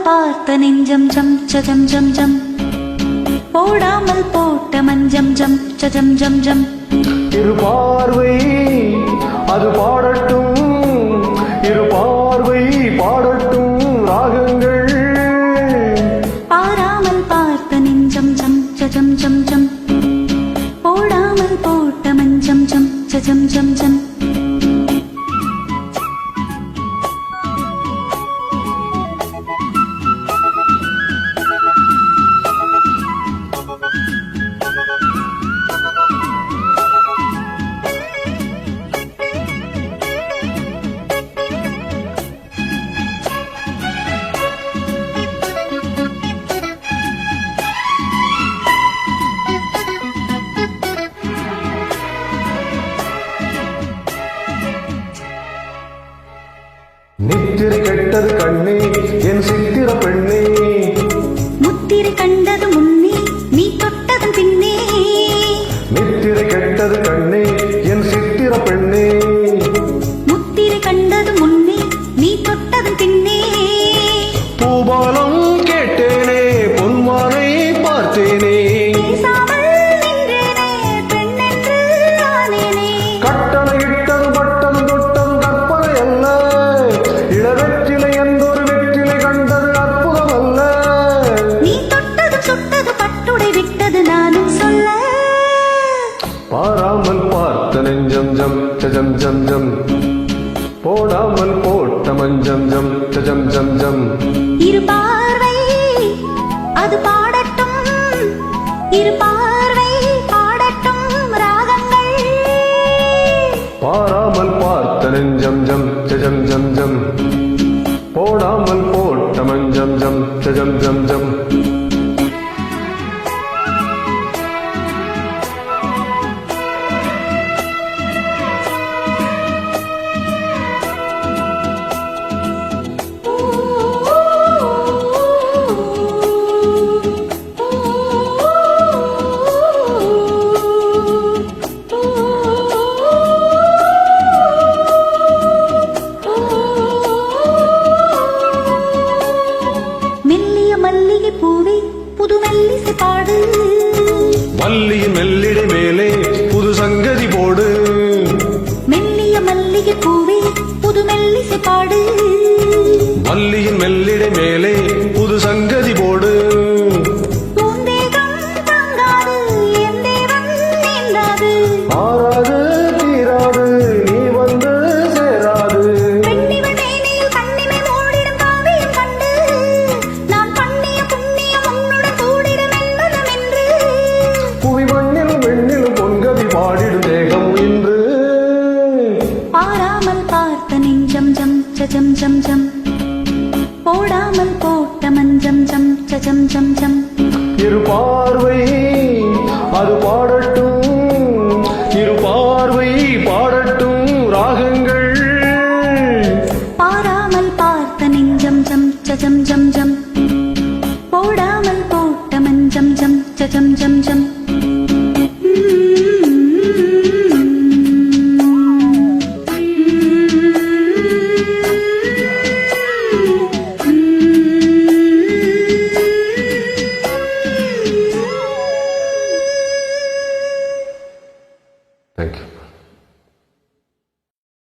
பார்த்த நெஞ்சம் ஜம் ஜம் ஜம் ஜம் போடாமல் போட்ட மஞ்சம் ஜம் ஜம் ஜம் ஜம் இரு பார்வை அது பாடட்டும் இரு பார்வை பாடட்டும் ராகங்கள் பாராமல் பார்த்த நெஞ்சம் ஜம் ஜம் ஜம் ஜம் போடாமல் போட்ட மஞ்சம் ஜம் ஜம் ஜம் ஜம் நித்திரை கெட்டது கண்ணே என் சித்திர பெண்ணே முத்திரை கண்டது முன்னே நீ தொட்டது பின்னே நித்திரை கெட்டது கண்ணே என் சித்திர பெண்ணே முத்திரை கண்டது முன்னே நீ தொட்டது பின்னே பூபாலம் கேட்டேனே பொன்மானை பார்த்தேனே கட்டளையிட்டது பட்டது தொட்டது கற்பனை அல்ல இளவெற்றிலை என்றொரு வெற்றிலை கண்டது அற்புதம் அல்ல நீ தொட்டது சுட்டது பட்டுடை விட்டது நானும் சொல்ல பாராமல் பார்த்த நெஞ்சம் ஜம் ஜம் ஜம் ஜம் போடாமல் போட்ட மஞ்சம் ஜம் ஜம் ஜம் ஜம் இரு பார்வை அது பாடட்டும் இரு பார்வை பாடட்டும் ராகங்கள் பாராமல் பார்த்த நெஞ்சம் ஜம் ஜம் ஜம் ஜம் போடாமல் போட்ட மஞ்சம் ஜம் ஜம் ஜம் ஜம் மல்லிகை பூவே புது மெல்லிசை பாடு மல்லியின் மெல்லிடை மேலே புது சங்கதி போடு மெல்லிய மல்லிகை பூவே புது மெல்லிசை பாடு மல்லியின் மெல்லிடை மேலே புது சங்கதி போடு பூந்தேகம் தாங்காது என் தேவன் நீங்காது ஆறாது தீராது நீ வந்து சேராது பெண்ணிவள் மேனியில் கண்ணிமை மூடிடும் காவியம் கண்டு நான் பண்ணிய புண்ணியம் உன்னுடன் கூடிடும் என்பதும் என்று புவி மண்ணிலும் வெண்ணிலும் பொன்கதி பாடிடும் தேகம் இன்று பாராமல் பார்த்த நெஞ்சம் ஜம் ஜம் ஜம் ஜம் போடாமல் போட்ட மஞ்சம் ஜம் ஜம் ஜம் ஜம் இரு பார்வை அது பாடட்டும் இரு பார்வை பாடட்டும் ராகங்கள் பாராமல் பார்த்த நெஞ்சம் ஜம் ஜம் ஜம் ஜம் போடாமல் போட்ட மஞ்சம் ஜம் ஜம் ஜம் ஜம்